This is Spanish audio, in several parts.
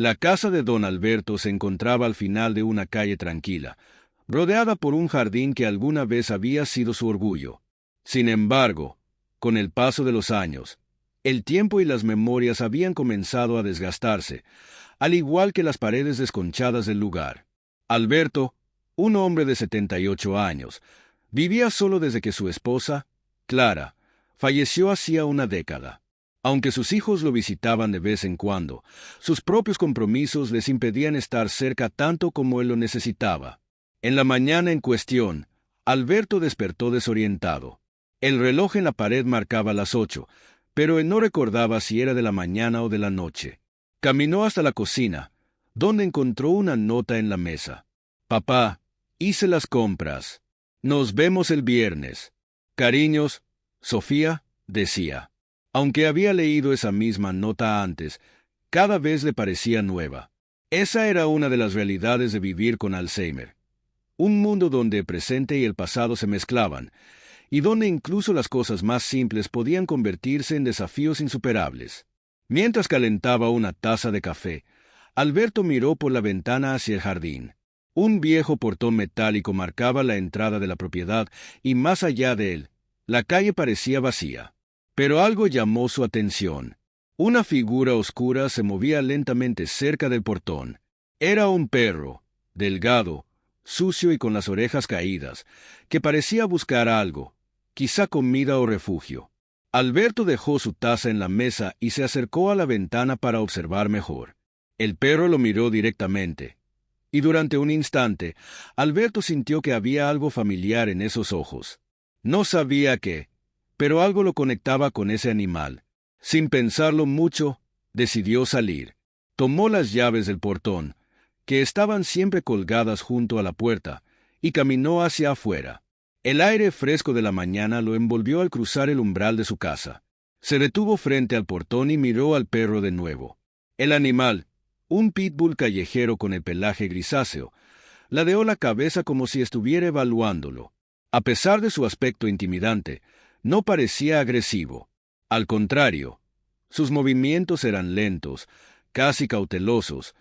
La casa de don Alberto se encontraba al final de una calle tranquila, rodeada por un jardín que alguna vez había sido su orgullo. Sin embargo, con el paso de los años, el tiempo y las memorias habían comenzado a desgastarse, al igual que las paredes desconchadas del lugar. Alberto, un hombre de 78 años, vivía solo desde que su esposa, Clara, falleció hacía una década. Aunque sus hijos lo visitaban de vez en cuando, sus propios compromisos les impedían estar cerca tanto como él lo necesitaba. En la mañana en cuestión, Alberto despertó desorientado. El reloj en la pared marcaba las 8, pero él no recordaba si era de la mañana o de la noche. Caminó hasta la cocina, donde encontró una nota en la mesa. «Papá, hice las compras. Nos vemos el viernes. Cariños, Sofía», decía. Aunque había leído esa misma nota antes, cada vez le parecía nueva. Esa era una de las realidades de vivir con Alzheimer. Un mundo donde el presente y el pasado se mezclaban, y donde incluso las cosas más simples podían convertirse en desafíos insuperables. Mientras calentaba una taza de café, Alberto miró por la ventana hacia el jardín. Un viejo portón metálico marcaba la entrada de la propiedad y más allá de él, la calle parecía vacía. Pero algo llamó su atención. Una figura oscura se movía lentamente cerca del portón. Era un perro, delgado, sucio y con las orejas caídas, que parecía buscar algo, quizá comida o refugio. Alberto dejó su taza en la mesa y se acercó a la ventana para observar mejor. El perro lo miró directamente, y durante un instante, Alberto sintió que había algo familiar en esos ojos. No sabía qué, pero algo lo conectaba con ese animal. Sin pensarlo mucho, decidió salir. Tomó las llaves del portón, que estaban siempre colgadas junto a la puerta, y caminó hacia afuera. El aire fresco de la mañana lo envolvió al cruzar el umbral de su casa. Se detuvo frente al portón y miró al perro de nuevo. El animal, un pitbull callejero con el pelaje grisáceo, ladeó la cabeza como si estuviera evaluándolo. A pesar de su aspecto intimidante, no parecía agresivo. Al contrario, sus movimientos eran lentos, casi cautelosos,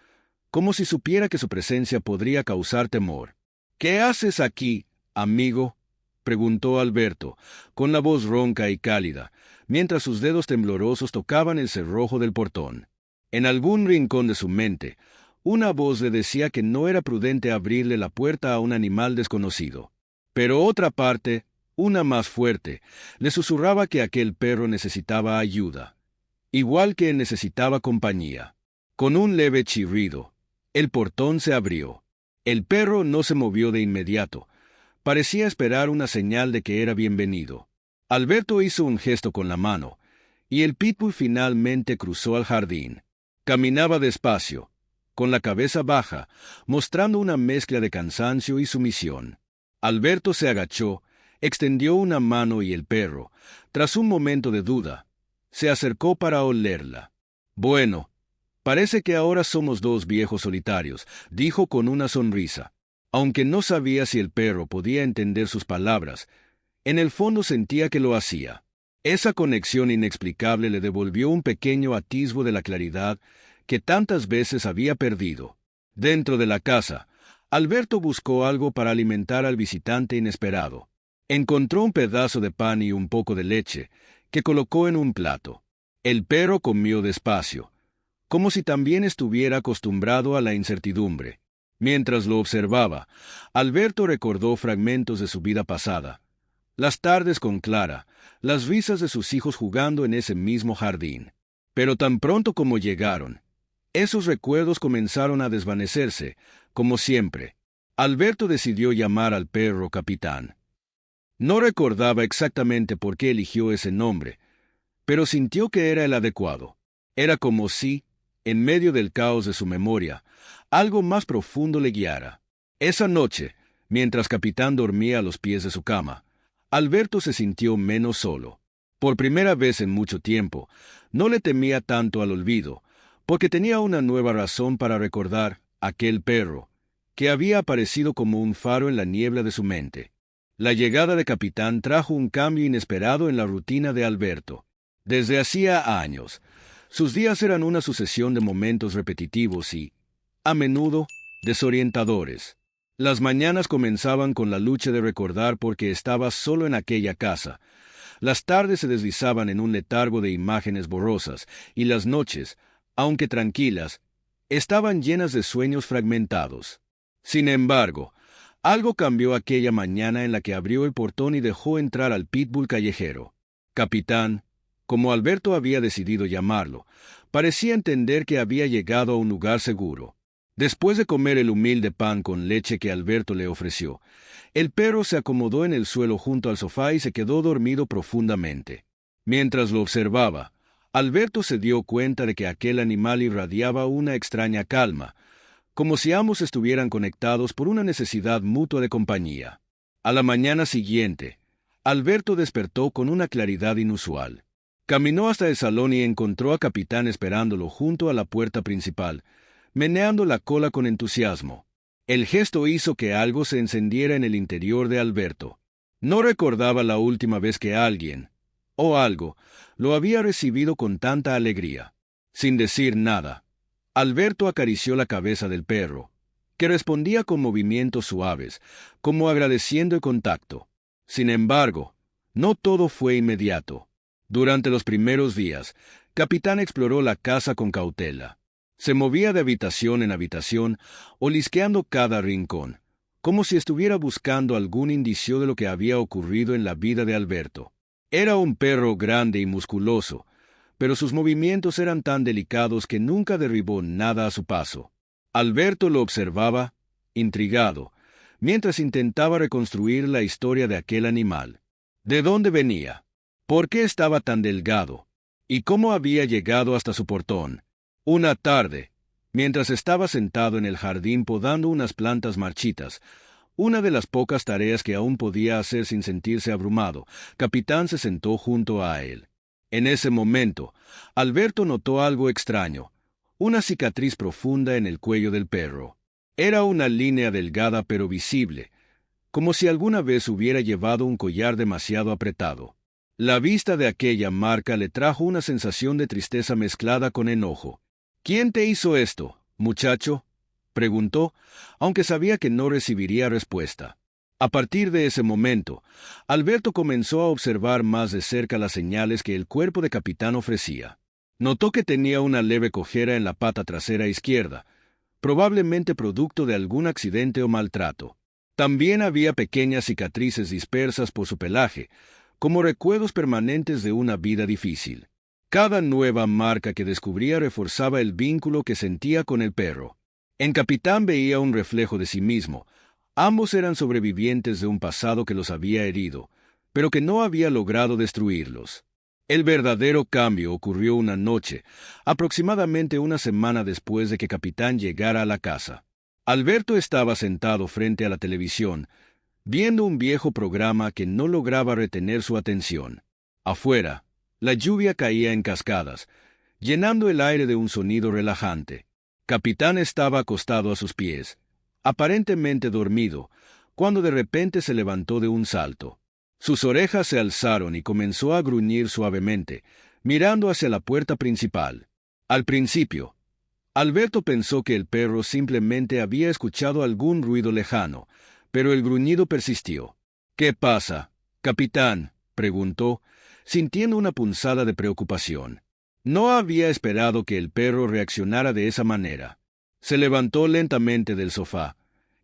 como si supiera que su presencia podría causar temor. «¿Qué haces aquí, amigo?», preguntó Alberto, con la voz ronca y cálida, mientras sus dedos temblorosos tocaban el cerrojo del portón. En algún rincón de su mente, una voz le decía que no era prudente abrirle la puerta a un animal desconocido. Pero otra parte, una más fuerte, le susurraba que aquel perro necesitaba ayuda, igual que necesitaba compañía. Con un leve chirrido, el portón se abrió. El perro no se movió de inmediato. Parecía esperar una señal de que era bienvenido. Alberto hizo un gesto con la mano, y el pitbull finalmente cruzó al jardín. Caminaba despacio, con la cabeza baja, mostrando una mezcla de cansancio y sumisión. Alberto se agachó, extendió una mano y el perro, tras un momento de duda, se acercó para olerla. «Bueno, parece que ahora somos dos viejos solitarios», dijo con una sonrisa. Aunque no sabía si el perro podía entender sus palabras, en el fondo sentía que lo hacía. Esa conexión inexplicable le devolvió un pequeño atisbo de la claridad que tantas veces había perdido. Dentro de la casa, Alberto buscó algo para alimentar al visitante inesperado. Encontró un pedazo de pan y un poco de leche, que colocó en un plato. El perro comió despacio, como si también estuviera acostumbrado a la incertidumbre. Mientras lo observaba, Alberto recordó fragmentos de su vida pasada. Las tardes con Clara, las risas de sus hijos jugando en ese mismo jardín. Pero tan pronto como llegaron, esos recuerdos comenzaron a desvanecerse, como siempre. Alberto decidió llamar al perro Capitán. No recordaba exactamente por qué eligió ese nombre, pero sintió que era el adecuado. Era como si, en medio del caos de su memoria, algo más profundo le guiara. Esa noche, mientras Capitán dormía a los pies de su cama, Alberto se sintió menos solo. Por primera vez en mucho tiempo, no le temía tanto al olvido, porque tenía una nueva razón para recordar aquel perro, que había aparecido como un faro en la niebla de su mente. La llegada de Capitán trajo un cambio inesperado en la rutina de Alberto. Desde hacía años, Sus días eran una sucesión de momentos repetitivos y, a menudo, desorientadores. Las mañanas comenzaban con la lucha de recordar por qué estaba solo en aquella casa. Las tardes se deslizaban en un letargo de imágenes borrosas, y las noches, aunque tranquilas, estaban llenas de sueños fragmentados. Sin embargo, algo cambió aquella mañana en la que abrió el portón y dejó entrar al pitbull callejero. Capitán, como Alberto había decidido llamarlo, parecía entender que había llegado a un lugar seguro. Después de comer el humilde pan con leche que Alberto le ofreció, el perro se acomodó en el suelo junto al sofá y se quedó dormido profundamente. Mientras lo observaba, Alberto se dio cuenta de que aquel animal irradiaba una extraña calma, como si ambos estuvieran conectados por una necesidad mutua de compañía. A la mañana siguiente, Alberto despertó con una claridad inusual. Caminó hasta el salón y encontró a Capitán esperándolo junto a la puerta principal, meneando la cola con entusiasmo. El gesto hizo que algo se encendiera en el interior de Alberto. No recordaba la última vez que alguien, o algo, lo había recibido con tanta alegría. Sin decir nada, Alberto acarició la cabeza del perro, que respondía con movimientos suaves, como agradeciendo el contacto. Sin embargo, no todo fue inmediato. Durante los primeros días, Capitán exploró la casa con cautela. Se movía de habitación en habitación, olisqueando cada rincón, como si estuviera buscando algún indicio de lo que había ocurrido en la vida de Alberto. Era un perro grande y musculoso, pero sus movimientos eran tan delicados que nunca derribó nada a su paso. Alberto lo observaba, intrigado, mientras intentaba reconstruir la historia de aquel animal. ¿De dónde venía? ¿Por qué estaba tan delgado? ¿Y cómo había llegado hasta su portón? Una tarde, mientras estaba sentado en el jardín podando unas plantas marchitas, una de las pocas tareas que aún podía hacer sin sentirse abrumado, Capitán se sentó junto a él. En ese momento, Alberto notó algo extraño, una cicatriz profunda en el cuello del perro. Era una línea delgada pero visible, como si alguna vez hubiera llevado un collar demasiado apretado. La vista de aquella marca le trajo una sensación de tristeza mezclada con enojo. «¿Quién te hizo esto, muchacho?», preguntó, aunque sabía que no recibiría respuesta. A partir de ese momento, Alberto comenzó a observar más de cerca las señales que el cuerpo de Capitán ofrecía. Notó que tenía una leve cojera en la pata trasera izquierda, probablemente producto de algún accidente o maltrato. También había pequeñas cicatrices dispersas por su pelaje, como recuerdos permanentes de una vida difícil. Cada nueva marca que descubría reforzaba el vínculo que sentía con el perro. En Capitán veía un reflejo de sí mismo. Ambos eran sobrevivientes de un pasado que los había herido, pero que no había logrado destruirlos. El verdadero cambio ocurrió una noche, aproximadamente una semana después de que Capitán llegara a la casa. Alberto estaba sentado frente a la televisión, viendo un viejo programa que no lograba retener su atención. Afuera, la lluvia caía en cascadas, llenando el aire de un sonido relajante. Capitán estaba acostado a sus pies, aparentemente dormido, cuando de repente se levantó de un salto. Sus orejas se alzaron y comenzó a gruñir suavemente, mirando hacia la puerta principal. Al principio, Alberto pensó que el perro simplemente había escuchado algún ruido lejano, pero el gruñido persistió. «¿Qué pasa, capitán?», preguntó, sintiendo una punzada de preocupación. No había esperado que el perro reaccionara de esa manera. Se levantó lentamente del sofá,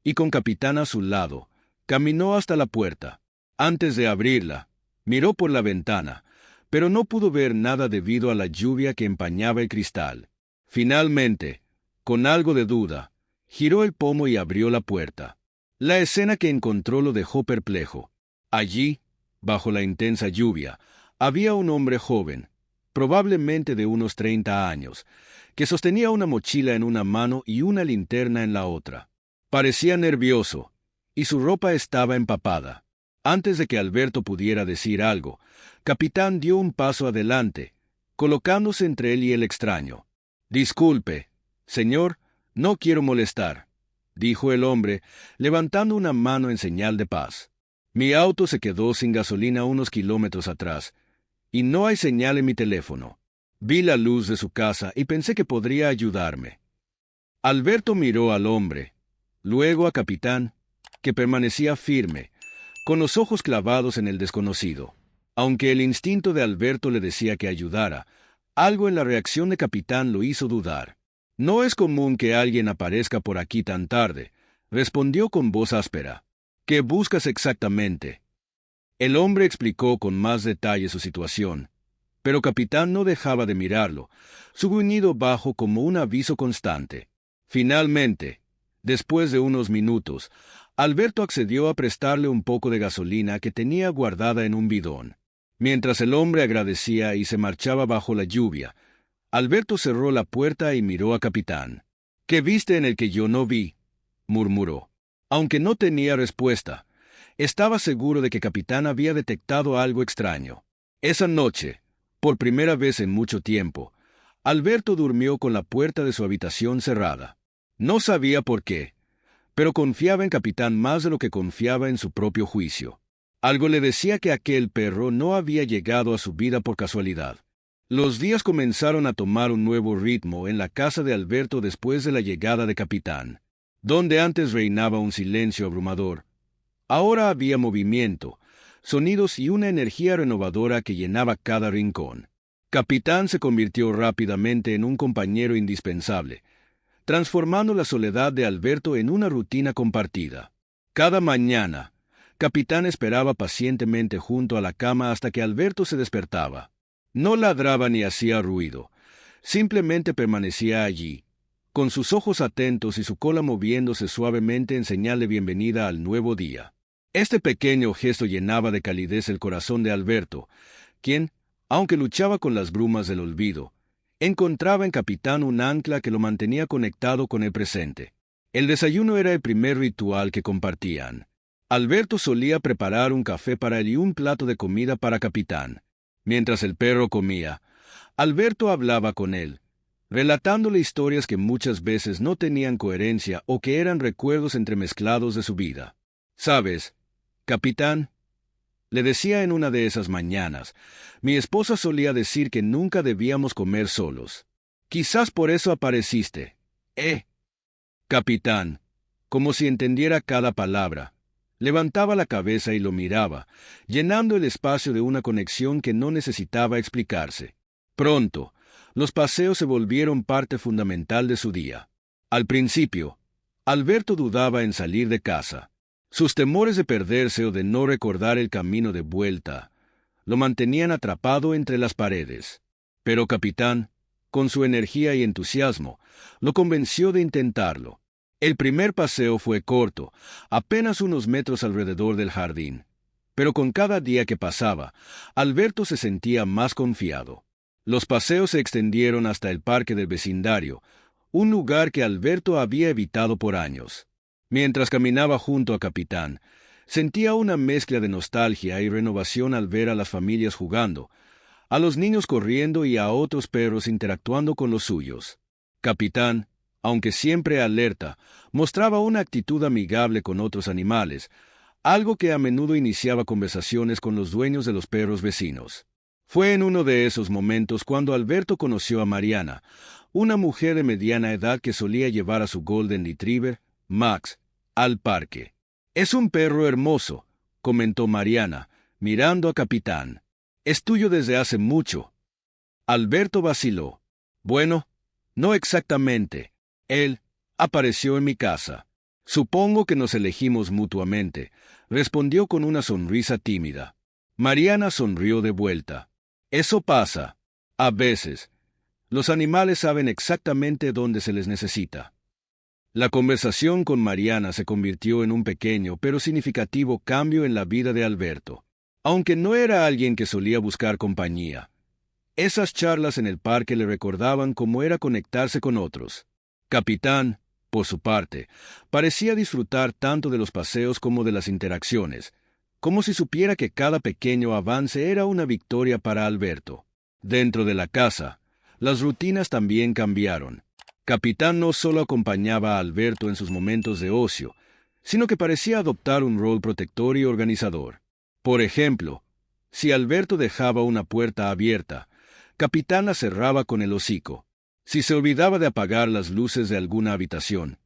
y con Capitán a su lado, caminó hasta la puerta. Antes de abrirla, miró por la ventana, pero no pudo ver nada debido a la lluvia que empañaba el cristal. Finalmente, con algo de duda, giró el pomo y abrió la puerta. La escena que encontró lo dejó perplejo. Allí, bajo la intensa lluvia, había un hombre joven, probablemente de unos 30 años, que sostenía una mochila en una mano y una linterna en la otra. Parecía nervioso, y su ropa estaba empapada. Antes de que Alberto pudiera decir algo, Capitán dio un paso adelante, colocándose entre él y el extraño. «Disculpe, señor, no quiero molestar», dijo el hombre, levantando una mano en señal de paz. «Mi auto se quedó sin gasolina unos kilómetros atrás, y no hay señal en mi teléfono. Vi la luz de su casa y pensé que podría ayudarme. Alberto miró al hombre, luego a Capitán, que permanecía firme, con los ojos clavados en el desconocido. Aunque el instinto de Alberto le decía que ayudara, algo en la reacción de Capitán lo hizo dudar. «No es común que alguien aparezca por aquí tan tarde», respondió con voz áspera. «¿Qué buscas exactamente?» El hombre explicó con más detalle su situación, pero Capitán no dejaba de mirarlo, su gruñido bajo como un aviso constante. Finalmente, después de unos minutos, Alberto accedió a prestarle un poco de gasolina que tenía guardada en un bidón. Mientras el hombre agradecía y se marchaba bajo la lluvia, Alberto cerró la puerta y miró a Capitán. «¿Qué viste en el que yo no vi?», murmuró. Aunque no tenía respuesta, estaba seguro de que Capitán había detectado algo extraño. Esa noche, por primera vez en mucho tiempo, Alberto durmió con la puerta de su habitación cerrada. No sabía por qué, pero confiaba en Capitán más de lo que confiaba en su propio juicio. Algo le decía que aquel perro no había llegado a su vida por casualidad. Los días comenzaron a tomar un nuevo ritmo en la casa de Alberto después de la llegada de Capitán. Donde antes reinaba un silencio abrumador, ahora había movimiento, sonidos y una energía renovadora que llenaba cada rincón. Capitán se convirtió rápidamente en un compañero indispensable, transformando la soledad de Alberto en una rutina compartida. Cada mañana, Capitán esperaba pacientemente junto a la cama hasta que Alberto se despertaba. No ladraba ni hacía ruido, simplemente permanecía allí, con sus ojos atentos y su cola moviéndose suavemente en señal de bienvenida al nuevo día. Este pequeño gesto llenaba de calidez el corazón de Alberto, quien, aunque luchaba con las brumas del olvido, encontraba en Capitán un ancla que lo mantenía conectado con el presente. El desayuno era el primer ritual que compartían. Alberto solía preparar un café para él y un plato de comida para Capitán. Mientras el perro comía, Alberto hablaba con él, relatándole historias que muchas veces no tenían coherencia o que eran recuerdos entremezclados de su vida. «¿Sabes, Capitán?», le decía en una de esas mañanas, «mi esposa solía decir que nunca debíamos comer solos. Quizás por eso apareciste, ¿eh?». Capitán, como si entendiera cada palabra, levantaba la cabeza y lo miraba, llenando el espacio de una conexión que no necesitaba explicarse. Pronto, los paseos se volvieron parte fundamental de su día. Al principio, Alberto dudaba en salir de casa. Sus temores de perderse o de no recordar el camino de vuelta lo mantenían atrapado entre las paredes. Pero Capitán, con su energía y entusiasmo, lo convenció de intentarlo. El primer paseo fue corto, apenas unos metros alrededor del jardín. Pero con cada día que pasaba, Alberto se sentía más confiado. Los paseos se extendieron hasta el parque del vecindario, un lugar que Alberto había evitado por años. Mientras caminaba junto a Capitán, sentía una mezcla de nostalgia y renovación al ver a las familias jugando, a los niños corriendo y a otros perros interactuando con los suyos. Capitán, aunque siempre alerta, mostraba una actitud amigable con otros animales, algo que a menudo iniciaba conversaciones con los dueños de los perros vecinos. Fue en uno de esos momentos cuando Alberto conoció a Mariana, una mujer de mediana edad que solía llevar a su Golden Retriever, Max, al parque. «Es un perro hermoso», comentó Mariana, mirando a Capitán. «Es tuyo desde hace mucho». Alberto vaciló. «Bueno, no exactamente. Él apareció en mi casa. Supongo que nos elegimos mutuamente», respondió con una sonrisa tímida. Mariana sonrió de vuelta. «Eso pasa. A veces. Los animales saben exactamente dónde se les necesita». La conversación con Mariana se convirtió en un pequeño pero significativo cambio en la vida de Alberto. Aunque no era alguien que solía buscar compañía, esas charlas en el parque le recordaban cómo era conectarse con otros. Capitán, por su parte, parecía disfrutar tanto de los paseos como de las interacciones, como si supiera que cada pequeño avance era una victoria para Alberto. Dentro de la casa, las rutinas también cambiaron. Capitán no solo acompañaba a Alberto en sus momentos de ocio, sino que parecía adoptar un rol protector y organizador. Por ejemplo, si Alberto dejaba una puerta abierta, Capitán la cerraba con el hocico. Si se olvidaba de apagar las luces de alguna habitación,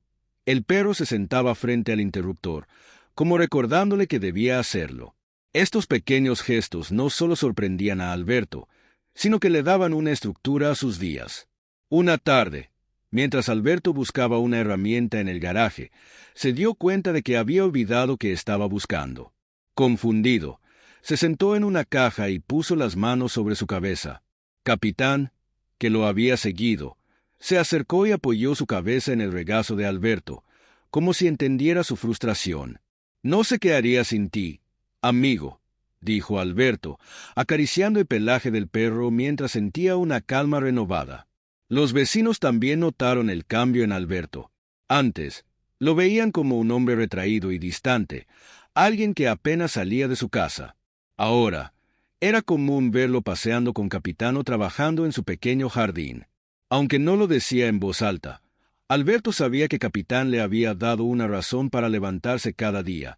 el perro se sentaba frente al interruptor, como recordándole que debía hacerlo. Estos pequeños gestos no solo sorprendían a Alberto, sino que le daban una estructura a sus días. Una tarde, mientras Alberto buscaba una herramienta en el garaje, se dio cuenta de que había olvidado que estaba buscando. Confundido, se sentó en una caja y puso las manos sobre su cabeza. Capitán, que lo había seguido, se acercó y apoyó su cabeza en el regazo de Alberto, como si entendiera su frustración. «No sé qué haría sin ti, amigo», dijo Alberto, acariciando el pelaje del perro mientras sentía una calma renovada. Los vecinos también notaron el cambio en Alberto. Antes, lo veían como un hombre retraído y distante, alguien que apenas salía de su casa. Ahora, era común verlo paseando con Capitán o trabajando en su pequeño jardín. Aunque no lo decía en voz alta, Alberto sabía que Capitán le había dado una razón para levantarse cada día,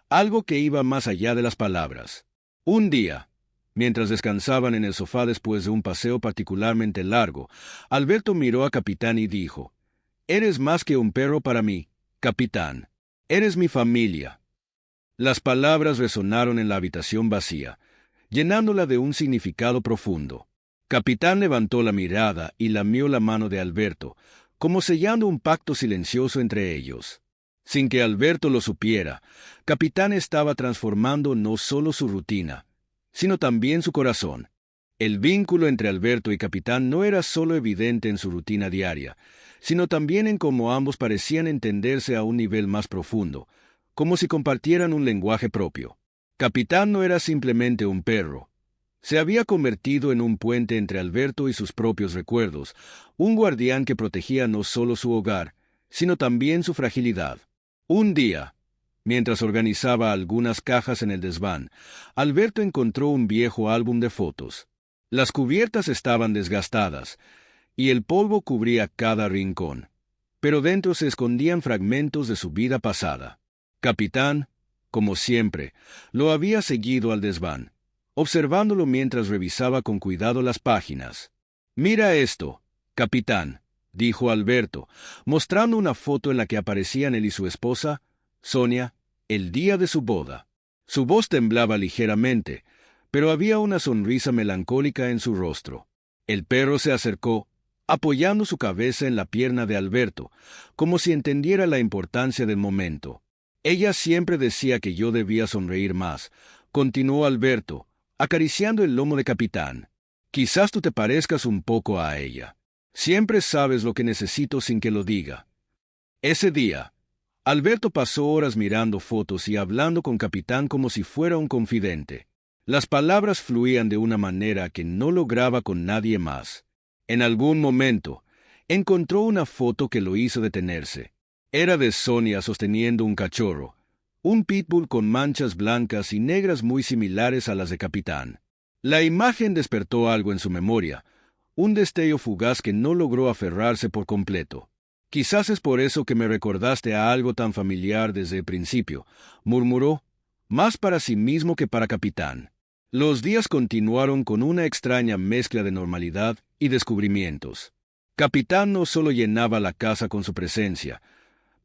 algo que iba más allá de las palabras. Un día, mientras descansaban en el sofá después de un paseo particularmente largo, Alberto miró a Capitán y dijo: «Eres más que un perro para mí, Capitán. Eres mi familia». Las palabras resonaron en la habitación vacía, llenándola de un significado profundo. Capitán levantó la mirada y lamió la mano de Alberto, como sellando un pacto silencioso entre ellos. Sin que Alberto lo supiera, Capitán estaba transformando no solo su rutina, sino también su corazón. El vínculo entre Alberto y Capitán no era solo evidente en su rutina diaria, sino también en cómo ambos parecían entenderse a un nivel más profundo, como si compartieran un lenguaje propio. Capitán no era simplemente un perro. Se había convertido en un puente entre Alberto y sus propios recuerdos, un guardián que protegía no solo su hogar, sino también su fragilidad. Un día, mientras organizaba algunas cajas en el desván, Alberto encontró un viejo álbum de fotos. Las cubiertas estaban desgastadas, y el polvo cubría cada rincón, pero dentro se escondían fragmentos de su vida pasada. Capitán, como siempre, lo había seguido al desván, observándolo mientras revisaba con cuidado las páginas. «Mira esto, Capitán», dijo Alberto, mostrando una foto en la que aparecían él y su esposa, Sonia, el día de su boda. Su voz temblaba ligeramente, pero había una sonrisa melancólica en su rostro. El perro se acercó, apoyando su cabeza en la pierna de Alberto, como si entendiera la importancia del momento. «Ella siempre decía que yo debía sonreír más», continuó Alberto, acariciando el lomo de Capitán. «Quizás tú te parezcas un poco a ella. Siempre sabes lo que necesito sin que lo diga». Ese día, Alberto pasó horas mirando fotos y hablando con Capitán como si fuera un confidente. Las palabras fluían de una manera que no lograba con nadie más. En algún momento, encontró una foto que lo hizo detenerse. Era de Sonia sosteniendo un cachorro, un pitbull con manchas blancas y negras muy similares a las de Capitán. La imagen despertó algo en su memoria, un destello fugaz que no logró aferrarse por completo. «Quizás es por eso que me recordaste a algo tan familiar desde el principio», murmuró, más para sí mismo que para Capitán. Los días continuaron con una extraña mezcla de normalidad y descubrimientos. Capitán no solo llenaba la casa con su presencia,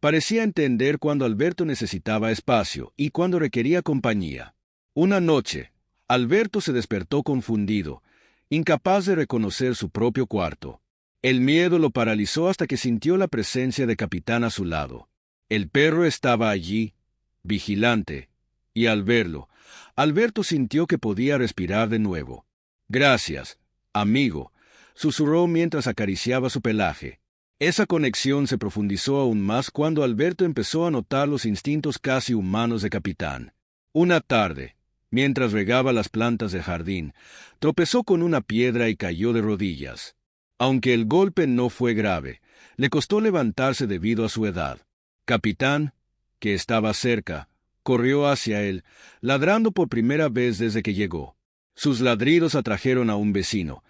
parecía entender cuando Alberto necesitaba espacio y cuando requería compañía. Una noche, Alberto se despertó confundido, incapaz de reconocer su propio cuarto. El miedo lo paralizó hasta que sintió la presencia de Capitán a su lado. El perro estaba allí, vigilante, y al verlo, Alberto sintió que podía respirar de nuevo. «Gracias, amigo», susurró mientras acariciaba su pelaje. Esa conexión se profundizó aún más cuando Alberto empezó a notar los instintos casi humanos de Capitán. Una tarde, mientras regaba las plantas del jardín, tropezó con una piedra y cayó de rodillas. Aunque el golpe no fue grave, le costó levantarse debido a su edad. Capitán, que estaba cerca, corrió hacia él, ladrando por primera vez desde que llegó. Sus ladridos atrajeron a un vecino,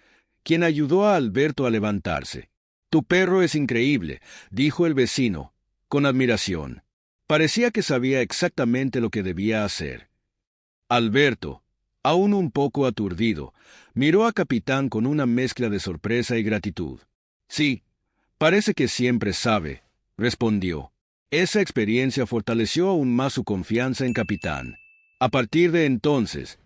quien ayudó a Alberto a levantarse. «Tu perro es increíble», dijo el vecino, con admiración. Parecía que sabía exactamente lo que debía hacer. Alberto, Aún un poco aturdido, miró a Capitán con una mezcla de sorpresa y gratitud. Sí, parece que siempre sabe, respondió. Esa experiencia fortaleció aún más su confianza en Capitán. A partir de entonces,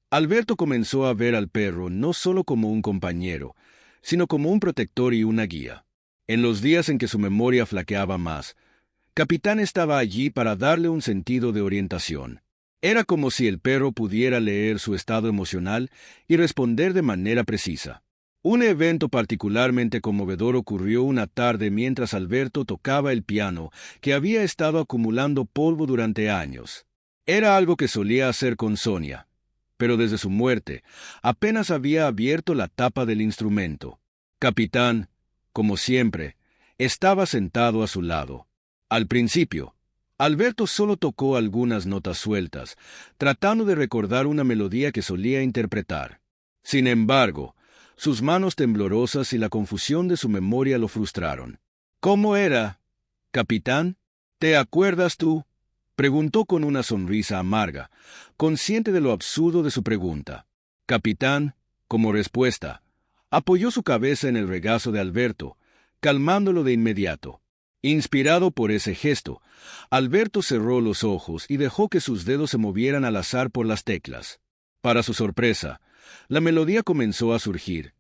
Alberto comenzó a ver al perro no solo como un compañero, sino como un protector y una guía. En los días en que su memoria flaqueaba más, Capitán estaba allí para darle un sentido de orientación. Era como si el perro pudiera leer su estado emocional y responder de manera precisa. Un evento particularmente conmovedor ocurrió una tarde mientras Alberto tocaba el piano, que había estado acumulando polvo durante años. Era algo que solía hacer con Sonia, pero desde su muerte apenas había abierto la tapa del instrumento. Capitán, como siempre, estaba sentado a su lado. Al principio, Alberto solo tocó algunas notas sueltas, tratando de recordar una melodía que solía interpretar. Sin embargo, sus manos temblorosas y la confusión de su memoria lo frustraron. ¿Cómo era, capitán? ¿Te acuerdas tú? Preguntó con una sonrisa amarga, consciente de lo absurdo de su pregunta. Capitán, como respuesta, apoyó su cabeza en el regazo de Alberto, calmándolo de inmediato. Inspirado por ese gesto, Alberto cerró los ojos y dejó que sus dedos se movieran al azar por las teclas. Para su sorpresa, la melodía comenzó a surgir,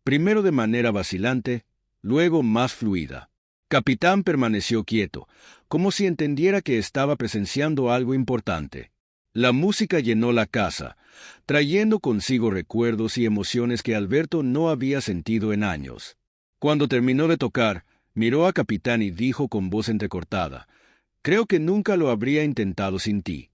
primero de manera vacilante, luego más fluida. Capitán permaneció quieto, como si entendiera que estaba presenciando algo importante. La música llenó la casa, trayendo consigo recuerdos y emociones que Alberto no había sentido en años. Cuando terminó de tocar, miró a Capitán y dijo con voz entrecortada: «Creo que nunca lo habría intentado sin ti».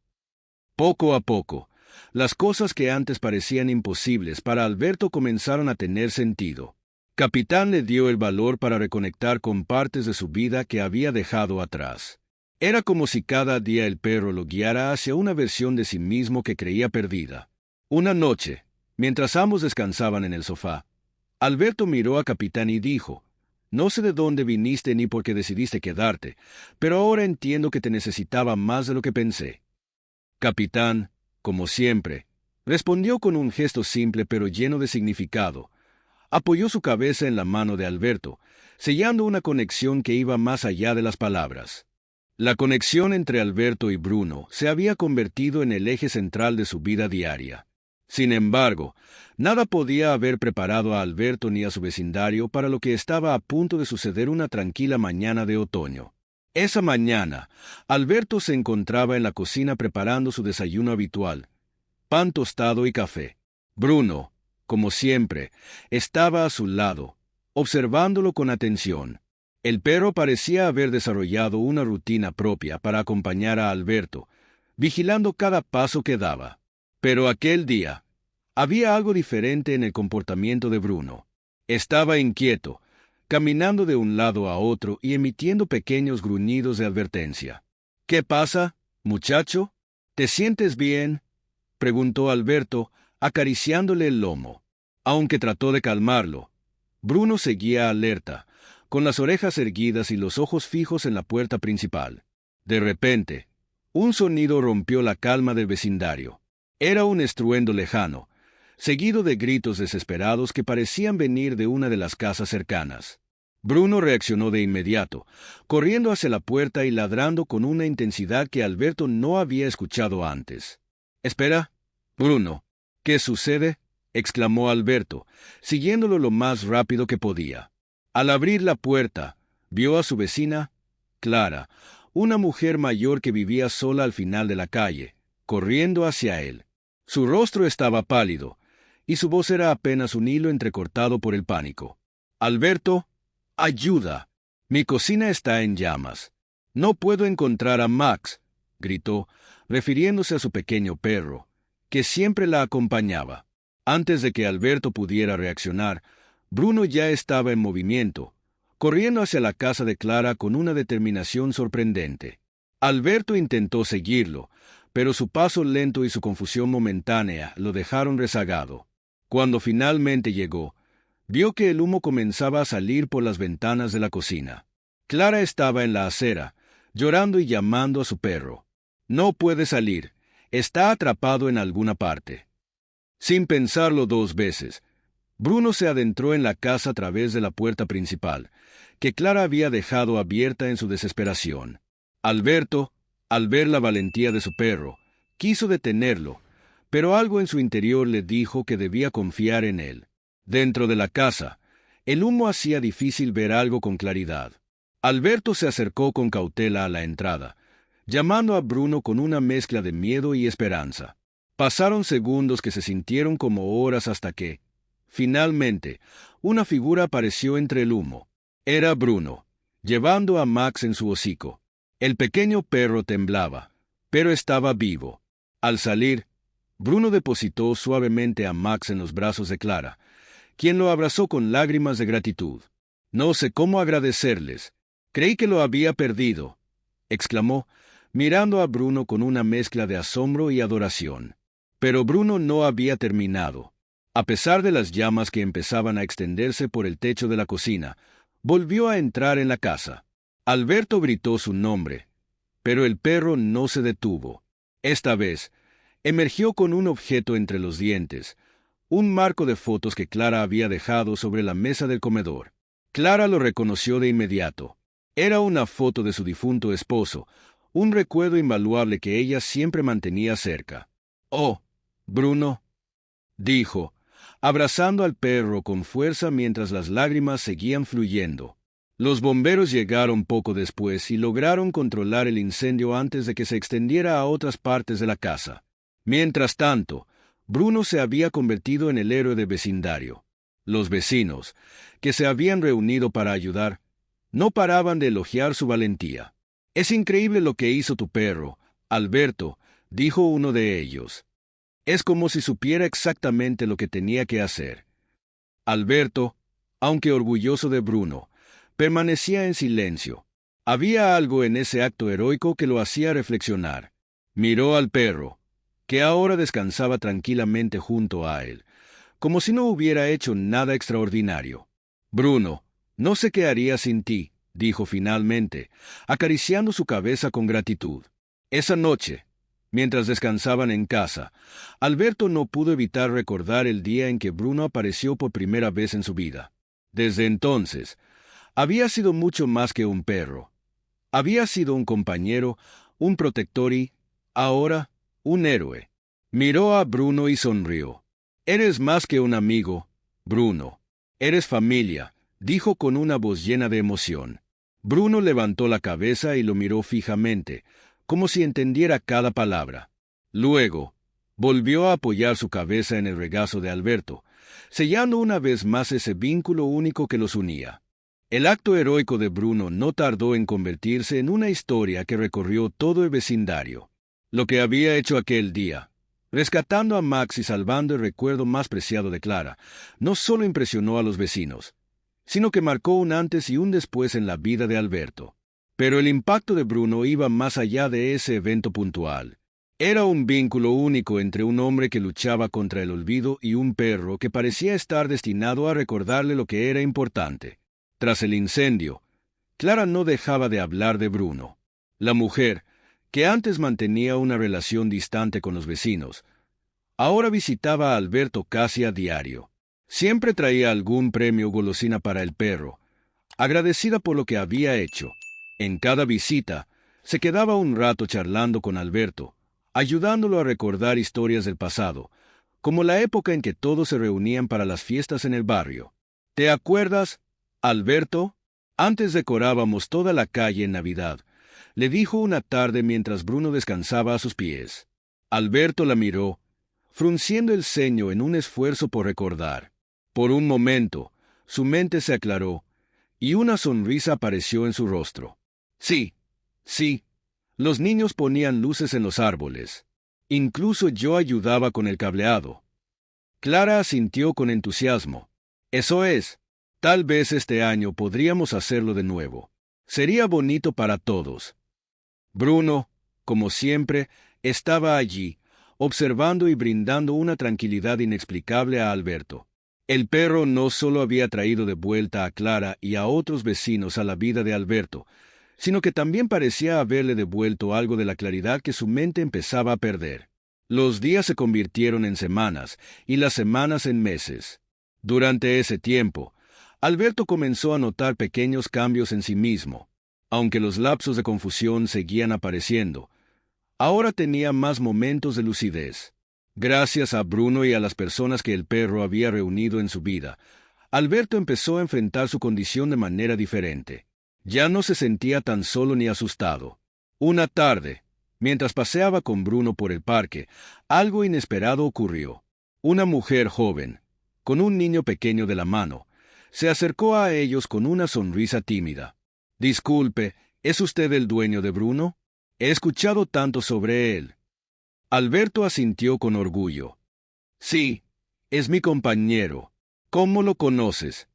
Poco a poco, las cosas que antes parecían imposibles para Alberto comenzaron a tener sentido. Capitán le dio el valor para reconectar con partes de su vida que había dejado atrás. Era como si cada día el perro lo guiara hacia una versión de sí mismo que creía perdida. Una noche, mientras ambos descansaban en el sofá, Alberto miró a Capitán y dijo: «No sé de dónde viniste ni por qué decidiste quedarte, pero ahora entiendo que te necesitaba más de lo que pensé». Capitán, como siempre, respondió con un gesto simple pero lleno de significado. Apoyó su cabeza en la mano de Alberto, sellando una conexión que iba más allá de las palabras. La conexión entre Alberto y Bruno se había convertido en el eje central de su vida diaria. Sin embargo, nada podía haber preparado a Alberto ni a su vecindario para lo que estaba a punto de suceder una tranquila mañana de otoño. Esa mañana, Alberto se encontraba en la cocina preparando su desayuno habitual: pan tostado y café. Bruno, como siempre, estaba a su lado, observándolo con atención. El perro parecía haber desarrollado una rutina propia para acompañar a Alberto, vigilando cada paso que daba. Pero aquel día, había algo diferente en el comportamiento de Bruno. Estaba inquieto, caminando de un lado a otro y emitiendo pequeños gruñidos de advertencia. «¿Qué pasa, muchacho? ¿Te sientes bien?», preguntó Alberto, acariciándole el lomo. Aunque trató de calmarlo, Bruno seguía alerta, con las orejas erguidas y los ojos fijos en la puerta principal. De repente, un sonido rompió la calma del vecindario. Era un estruendo lejano, seguido de gritos desesperados que parecían venir de una de las casas cercanas. Bruno reaccionó de inmediato, corriendo hacia la puerta y ladrando con una intensidad que Alberto no había escuchado antes. «Espera, Bruno, ¿qué sucede?», exclamó Alberto, siguiéndolo lo más rápido que podía. Al abrir la puerta, vio a su vecina, Clara, una mujer mayor que vivía sola al final de la calle, corriendo hacia él. Su rostro estaba pálido, y su voz era apenas un hilo entrecortado por el pánico. «Alberto, ayuda. Mi cocina está en llamas. No puedo encontrar a Max», gritó, refiriéndose a su pequeño perro, que siempre la acompañaba. Antes de que Alberto pudiera reaccionar, Bruno ya estaba en movimiento, corriendo hacia la casa de Clara con una determinación sorprendente. Alberto intentó seguirlo, pero su paso lento y su confusión momentánea lo dejaron rezagado. Cuando finalmente llegó, vio que el humo comenzaba a salir por las ventanas de la cocina. Clara estaba en la acera, llorando y llamando a su perro. «No puede salir. Está atrapado en alguna parte». Sin pensarlo dos veces, Bruno se adentró en la casa a través de la puerta principal, que Clara había dejado abierta en su desesperación. Alberto, al ver la valentía de su perro, quiso detenerlo, pero algo en su interior le dijo que debía confiar en él. Dentro de la casa, el humo hacía difícil ver algo con claridad. Alberto se acercó con cautela a la entrada, llamando a Bruno con una mezcla de miedo y esperanza. Pasaron segundos que se sintieron como horas hasta que, finalmente, una figura apareció entre el humo. Era Bruno, llevando a Max en su hocico. El pequeño perro temblaba, pero estaba vivo. Al salir, Bruno depositó suavemente a Max en los brazos de Clara, quien lo abrazó con lágrimas de gratitud. «No sé cómo agradecerles. Creí que lo había perdido», exclamó, mirando a Bruno con una mezcla de asombro y adoración. Pero Bruno no había terminado. A pesar de las llamas que empezaban a extenderse por el techo de la cocina, volvió a entrar en la casa. Alberto gritó su nombre, pero el perro no se detuvo. Esta vez, emergió con un objeto entre los dientes, un marco de fotos que Clara había dejado sobre la mesa del comedor. Clara lo reconoció de inmediato. Era una foto de su difunto esposo, un recuerdo invaluable que ella siempre mantenía cerca. «Oh, Bruno», dijo, abrazando al perro con fuerza mientras las lágrimas seguían fluyendo. Los bomberos llegaron poco después y lograron controlar el incendio antes de que se extendiera a otras partes de la casa. Mientras tanto, Bruno se había convertido en el héroe del vecindario. Los vecinos, que se habían reunido para ayudar, no paraban de elogiar su valentía. «Es increíble lo que hizo tu perro, Alberto», dijo uno de ellos. «Es como si supiera exactamente lo que tenía que hacer». Alberto, aunque orgulloso de Bruno, permanecía en silencio. Había algo en ese acto heroico que lo hacía reflexionar. Miró al perro, que ahora descansaba tranquilamente junto a él, como si no hubiera hecho nada extraordinario. «Bruno, no sé qué haría sin ti», dijo finalmente, acariciando su cabeza con gratitud. Esa noche, mientras descansaban en casa, Alberto no pudo evitar recordar el día en que Bruno apareció por primera vez en su vida. Desde entonces, había sido mucho más que un perro. Había sido un compañero, un protector y, ahora, un héroe. Miró a Bruno y sonrió. «Eres más que un amigo, Bruno. Eres familia», dijo con una voz llena de emoción. Bruno levantó la cabeza y lo miró fijamente, como si entendiera cada palabra. Luego, volvió a apoyar su cabeza en el regazo de Alberto, sellando una vez más ese vínculo único que los unía. El acto heroico de Bruno no tardó en convertirse en una historia que recorrió todo el vecindario. Lo que había hecho aquel día, rescatando a Max y salvando el recuerdo más preciado de Clara, no solo impresionó a los vecinos, sino que marcó un antes y un después en la vida de Alberto. Pero el impacto de Bruno iba más allá de ese evento puntual. Era un vínculo único entre un hombre que luchaba contra el olvido y un perro que parecía estar destinado a recordarle lo que era importante. Tras el incendio, Clara no dejaba de hablar de Bruno. La mujer, que antes mantenía una relación distante con los vecinos, ahora visitaba a Alberto casi a diario. Siempre traía algún premio o golosina para el perro, agradecida por lo que había hecho. En cada visita, se quedaba un rato charlando con Alberto, ayudándolo a recordar historias del pasado, como la época en que todos se reunían para las fiestas en el barrio. «¿Te acuerdas, Alberto? Antes decorábamos toda la calle en Navidad», le dijo una tarde mientras Bruno descansaba a sus pies. Alberto la miró, frunciendo el ceño en un esfuerzo por recordar. Por un momento, su mente se aclaró, y una sonrisa apareció en su rostro. «Sí, sí, los niños ponían luces en los árboles. Incluso yo ayudaba con el cableado». Clara asintió con entusiasmo. «Eso es. Tal vez este año podríamos hacerlo de nuevo. Sería bonito para todos». Bruno, como siempre, estaba allí, observando y brindando una tranquilidad inexplicable a Alberto. El perro no solo había traído de vuelta a Clara y a otros vecinos a la vida de Alberto, sino que también parecía haberle devuelto algo de la claridad que su mente empezaba a perder. Los días se convirtieron en semanas y las semanas en meses. Durante ese tiempo, Alberto comenzó a notar pequeños cambios en sí mismo. Aunque los lapsos de confusión seguían apareciendo, ahora tenía más momentos de lucidez. Gracias a Bruno y a las personas que el perro había reunido en su vida, Alberto empezó a enfrentar su condición de manera diferente. Ya no se sentía tan solo ni asustado. Una tarde, mientras paseaba con Bruno por el parque, algo inesperado ocurrió. Una mujer joven, con un niño pequeño de la mano, se acercó a ellos con una sonrisa tímida. «Disculpe, ¿es usted el dueño de Bruno? He escuchado tanto sobre él». Alberto asintió con orgullo. «Sí, es mi compañero. ¿Cómo lo conoces?»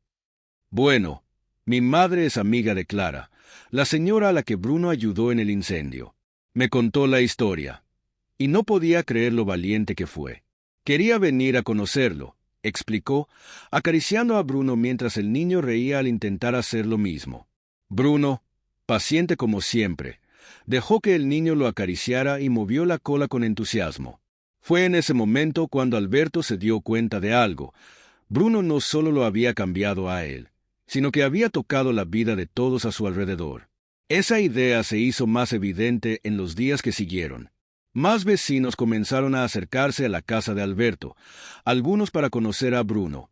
«Bueno, mi madre es amiga de Clara, la señora a la que Bruno ayudó en el incendio. Me contó la historia, y no podía creer lo valiente que fue. Quería venir a conocerlo», explicó, acariciando a Bruno mientras el niño reía al intentar hacer lo mismo. Bruno, paciente como siempre, dejó que el niño lo acariciara y movió la cola con entusiasmo. Fue en ese momento cuando Alberto se dio cuenta de algo. Bruno no solo lo había cambiado a él, sino que había tocado la vida de todos a su alrededor. Esa idea se hizo más evidente en los días que siguieron. Más vecinos comenzaron a acercarse a la casa de Alberto, algunos para conocer a Bruno,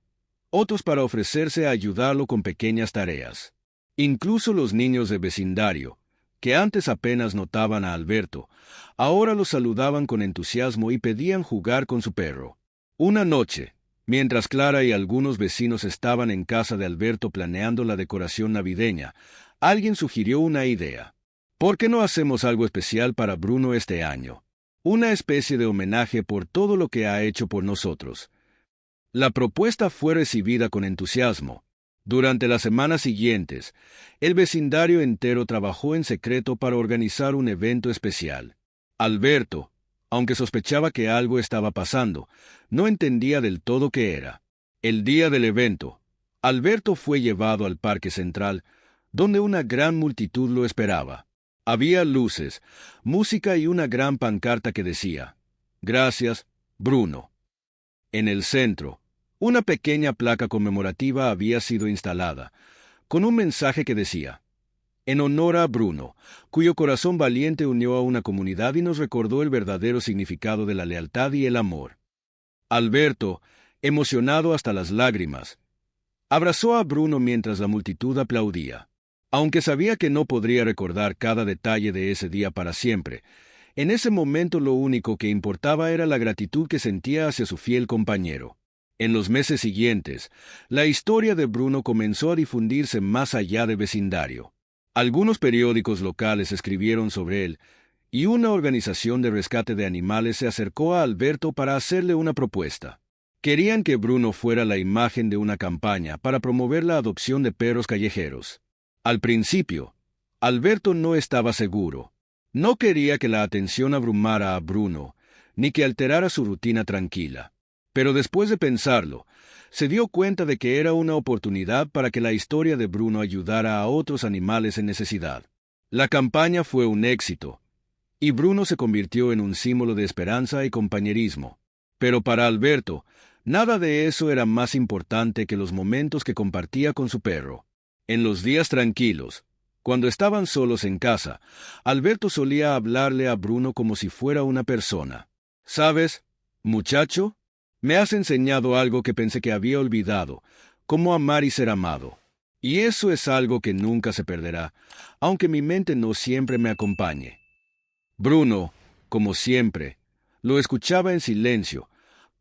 otros para ofrecerse a ayudarlo con pequeñas tareas. Incluso los niños del vecindario, que antes apenas notaban a Alberto, ahora lo saludaban con entusiasmo y pedían jugar con su perro. Una noche, mientras Clara y algunos vecinos estaban en casa de Alberto planeando la decoración navideña, alguien sugirió una idea. ¿Por qué no hacemos algo especial para Bruno este año? Una especie de homenaje por todo lo que ha hecho por nosotros. La propuesta fue recibida con entusiasmo. Durante las semanas siguientes, el vecindario entero trabajó en secreto para organizar un evento especial. Alberto, aunque sospechaba que algo estaba pasando, no entendía del todo qué era. El día del evento, Alberto fue llevado al Parque Central, donde una gran multitud lo esperaba. Había luces, música y una gran pancarta que decía: «Gracias, Bruno». En el centro, una pequeña placa conmemorativa había sido instalada, con un mensaje que decía: «En honor a Bruno, cuyo corazón valiente unió a una comunidad y nos recordó el verdadero significado de la lealtad y el amor». Alberto, emocionado hasta las lágrimas, abrazó a Bruno mientras la multitud aplaudía. Aunque sabía que no podría recordar cada detalle de ese día para siempre, en ese momento lo único que importaba era la gratitud que sentía hacia su fiel compañero. En los meses siguientes, la historia de Bruno comenzó a difundirse más allá del vecindario. Algunos periódicos locales escribieron sobre él, y una organización de rescate de animales se acercó a Alberto para hacerle una propuesta. Querían que Bruno fuera la imagen de una campaña para promover la adopción de perros callejeros. Al principio, Alberto no estaba seguro. No quería que la atención abrumara a Bruno, ni que alterara su rutina tranquila. Pero después de pensarlo, se dio cuenta de que era una oportunidad para que la historia de Bruno ayudara a otros animales en necesidad. La campaña fue un éxito, y Bruno se convirtió en un símbolo de esperanza y compañerismo. Pero para Alberto, nada de eso era más importante que los momentos que compartía con su perro. En los días tranquilos, cuando estaban solos en casa, Alberto solía hablarle a Bruno como si fuera una persona. «¿Sabes, muchacho? Me has enseñado algo que pensé que había olvidado, cómo amar y ser amado. Y eso es algo que nunca se perderá, aunque mi mente no siempre me acompañe». Bruno, como siempre, lo escuchaba en silencio,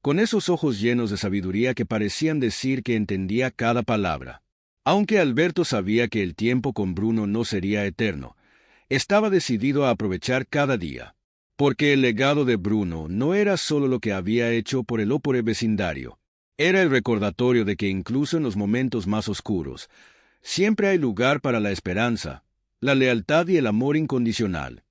con esos ojos llenos de sabiduría que parecían decir que entendía cada palabra. Aunque Alberto sabía que el tiempo con Bruno no sería eterno, estaba decidido a aprovechar cada día, porque el legado de Bruno no era solo lo que había hecho por el vecindario, era el recordatorio de que incluso en los momentos más oscuros, siempre hay lugar para la esperanza, la lealtad y el amor incondicional.